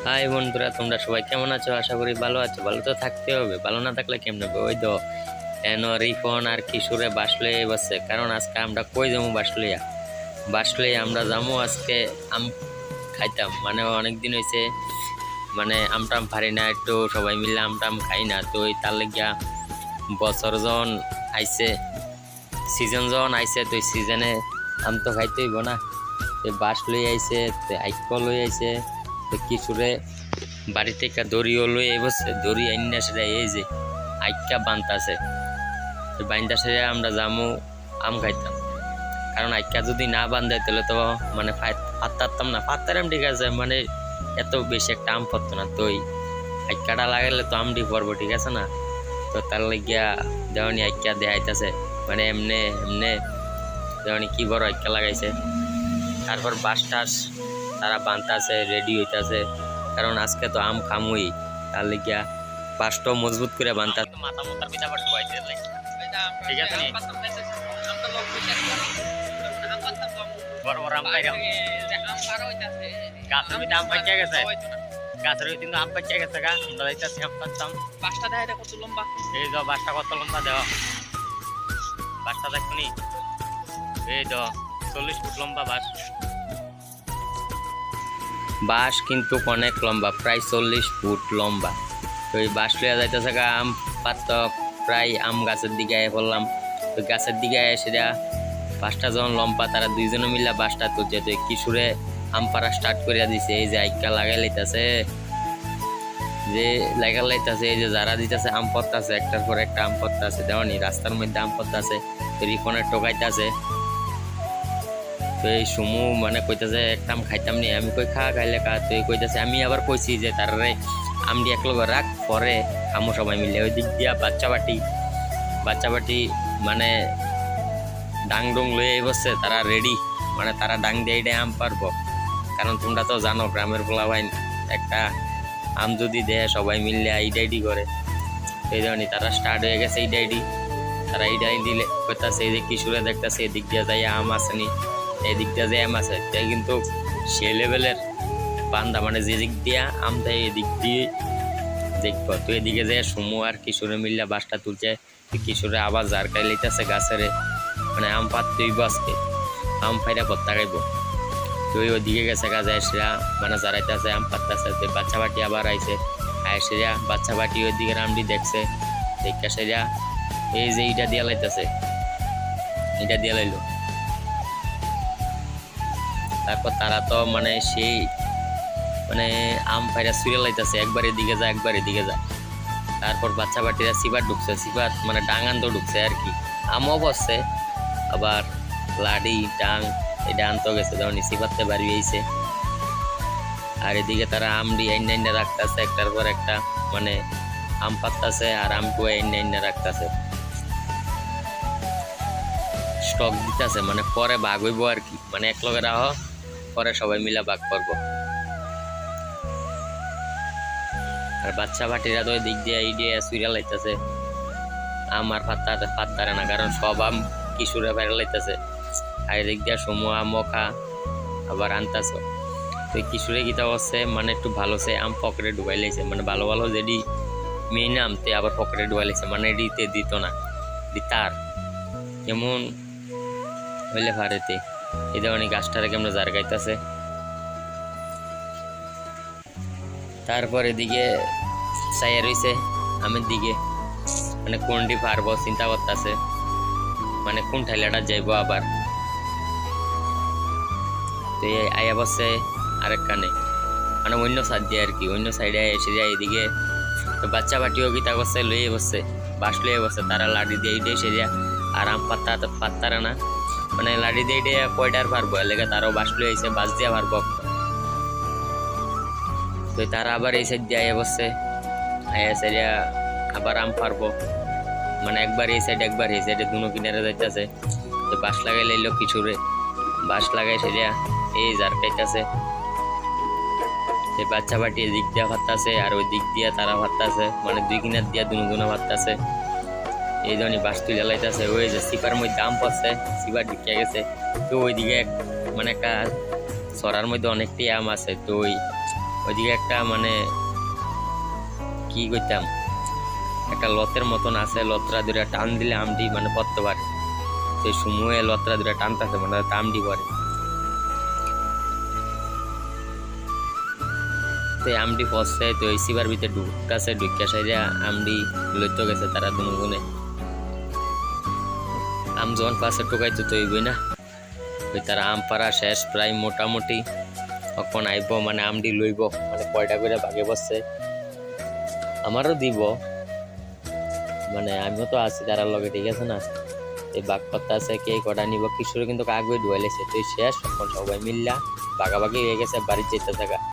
High বন্ধুরা, তোমরা সবাই কেমন আছো? আশা করি ভালো আছো। ভালো তো থাকতে হবে, ভালো না থাকলে কেমনে হবে? ওই তো এন রিফন আর কিশোরে বাসলে বসে, কারণ আজকে আমরা কই যাবো? বাসলে আমরা যাবো আজকে আম খাইতাম। মানে অনেক দিন হয়েছে, মানে আমটাম পারি না, একটু সবাই মিলে আমটাম খাই না। তো ওই তার লেগিয়া বছর যখন আইছে, সিজন যখন আইছে, তো সিজনে আম তো খাইতে হইব না। বাস লই আইছে, আইক লই আইছে, তো কিশোরে বাড়ি থেকে দড়িও লই বসে, দড়ি আইনা সেটা এই যে আইকা বানতাছে। বাইন্দা সেরে আমরা জামু আম খাইতাম, কারণ আইকা যদি না বান্ধাই তাহলে তো মানে পাত্তারতাম না। পাত্তারাম ঠিক আছে, মানে এত বেশি একটা আম পড়তো না। তো ওই আইকাটা লাগাইলে তো আমটি পড়বো, ঠিক আছে না? তো তার লাগিয়া দেওয়ানি আইকা দেখাইতেছে, মানে এমনে এমনে দেওয়ানি কি বড় আইকা লাগাইছে। তারপর বাস টাস তারা বানতাছে, রেডি হইতাছে, কারণ আজকে তো আম খামুই। তার লিগিয়া বাসটাও মজবুত করে বানতাছে। মাথা মোতার পিঠা বাস খুয়াইতে ঠিক আছে নি? বড় বড় আম পাইরাম, গাছের ভিতরে আম পাইয়া গেছে, গাছের ভিতরে কিন্তু আম পাইয়া গেছে গা। আমরা যাইতাছি আম পাচ্তাম। বাসটা দেখা এটা কত লম্বা? এই তো বাসটা কত লম্বা দেওয়া, বাসটা দেখো নি? এই তো 40 ফুট লম্বা বাস। বাঁশ কিন্তু অনেক লম্বা, প্রায় 40 ফুট লম্বা। তো এই বাঁশ লইয়া যাইতেছে গা আম পাত্ত, প্রায় আম গাছের দিকে পড়লাম। তো গাছের দিকে সেটা বাঁশটা যখন লম্বা, তারা দুইজনে মিলে বাঁশটা তুলছে। তো কিশোরে আম পাড়া স্টার্ট করিয়া দিছে। এই যে আইকা লাগাই লাইতেছে, যে লাগা লাইতেছে, এই যে যারা দিতেছে আম পড়তেছে, একটার পর একটা আম পড়তেছে। দেওয়ানি রাস্তার মধ্যে আম পড়তেছে, তো রিফনের টোকাইতেছে। তো এই সুমু মানে কইতাছে একটা আম খাইতাম নি। আমি কই খা, খাইলে খা। তো এই কইতাছে, আমি আবার কইছি যে তারে আমটি একলগে রাখ, পরে খামো সবাই মিলে। ওই দিক দিয়া বাচ্চা বাটি মানে ডাং ডুং লয়ে বসছে, তারা রেডি, মানে তারা ডাং দিয়ে এইটাই আম পারবো। কারণ তোমরা তো জানো গ্রামের পোলা ভাই, একটা আম যদি দেয় সবাই মিললে এইডাইডি করে। এই ধরনের তারা স্টার্ট হয়ে গেছে এইডাইডি। তারা এইডাই দিলে কইতাছে, এই যে কিশোরে দেখতেছে এদিক দিয়া যাই আম আসেনি, এই দিক দিয়ে যে আম আছে, তাই কিন্তু সে লেভেলের বান্দা, মানে যে দিক দিয়া আম দেয় এদিক দিয়ে দেখবো। তো এদিকে যে সুমু আর কিশোরে মিল্লা বাসটা তুলছে, কিশোরে আবার জার খাই লইতেছে গাছেরে, মানে আম পাততেই আজকে আম ফাইরা পত্তা খাইব। তো ওইদিকে গেছে গাছে সেরা, মানে যারাইতেছে আম পাততেছে। তো বাচ্চা বাটি আবার আইছে, আয় সেরা বাচ্চা বাটি ওইদিকে আমটি দেখছে, দেখা সেরা এই যে এইটা দিয়া লাইতেছে, এটা দিয়া লাইলো। তারপর তারা তো মানে সেই মানে আম ফাইরা সুইরে লাইতেছে, একবার এদিকে যা একবার এদিকে যা। তারপর বাচ্চা বাটিরা সিবার ঢুকছে, সিবার মানে ডাঙান তো ঢুকছে আর কি। আমও বসছে, আবার লাডি ডাং এই ডান তো গেছে, যেমন সিবারতে বাড়ি হয়েছে। আর এদিকে তারা আমডি আইনা রাখতেছে, একটার পর একটা, মানে আম পাততেছে আর আমটু আইনা রাখতেছে, স্টক দিতেছে, মানে পরে ভাগ হইব আর কি। মানে এক লগে রাহ, পরে সবাই মিলে ভাগ করবো। আর বাচ্চা ভাটিরা তো দিক দিয়ে এই দিয়ে সুইরা লাইতেছে, আমার পাত্তারে না, কারণ সব আম কিশোরে ফেরা লাইতেছে। আর এদিক দিয়ে সমুয়া মখা আবার আনতাছ। তো কিশোরে গীতা হচ্ছে মানে একটু ভালো সে আম পকেটে ঢুকাই লাইছে, মানে ভালো ভালো যেটি মেইন আমতে আবার পকেটে ঢুকাই লাইছে, মানে এটিতে দিত না, দিতার কেমন হইলে ফারেতে। এই ধরনের গাছটারে কেমন জার গাইতেছে। তারপর এদিকে চাইয়া রয়েছে আমের দিকে, মানে কোনটি পারবো চিন্তা করতেছে, মানে কোন ঠাইলাটা যাইব আবার। তো এই আয়া বসছে আরেক কানে, মানে অন্য সাইড দিয়ে আর কি, অন্য সাইডে এসে যায় এদিকে। তো বাচ্চা বাটিও গীতা করছে, লইয়ে বসছে, বাস লইয়ে বসছে, তারা লাঠি দিয়ে এইটাই এসে যায়। আর আম পাত্তারা না, মানে লাঠি দিয়ে এইটাই কয়টার পারবো, এলাকা তারাও বাস লইয়ে আইসে, বাস দিয়া পারবো। তো তারা আবার এই সাইড দিয়ে আয়া বসছে, আয়া সাইডে আবার আম পারবো, মানে একবার এই সাইড একবার এই সাইডে দুনো কিনারে যাইতেছে। তো বাস লাগাই লাইলো কিশোরে, বাস লাগাই সেটা এই জার খাইতেছে। এই বাচ্চা বাটি এদিক দিয়া ভাততাছে, আর ওই দিক দিয়া তারা ভাততাছে, মানে দুই কিনার দিয়া দুনো ভাততাছে। এই ধরনের বাস তুলে লাইতেছে। ওই যে সিপার মধ্যে আম পড়ছে, সিপার ঢুকিয়া গেছে। তো ওইদিকে মানে একটা সরার মধ্যে অনেকটাই আম আছে, তো ওই ওইদিকে একটা মানে কি কইতাম একটা লতের মতন আছে, লতরা ধরে টান দিলে আমটি মানে পড়তে পারে। সেই সময়ে লতরা ধরে টানতেছে মানে আমটি পরে। তো আমটি পড়ছে, তো এই সিবার ভিতরে ঢুকতেছে, ঢুকিয়া সাইডে আমটি লইতে গেছে তারা দুগুনে। আম যখন পাশে টোকাইতো তো হইবই না, ওই তারা আম পাড়া শেষ প্রায় মোটামুটি। তখন আইব মানে আমটি লইব, মানে কয়টা করে ভাগে বসছে আমারও দিব, মানে আমিও তো আছি তারার লগে, ঠিক আছে না। এই বাঘ করতে আছে কে কটা নিব, কিশোর কিন্তু আগে ডুয়াইলেছে, তুই শেষ। তখন সবাই মিল্লা ভাগাভাগি হয়ে গেছে, বাড়ির যেতে থাকা।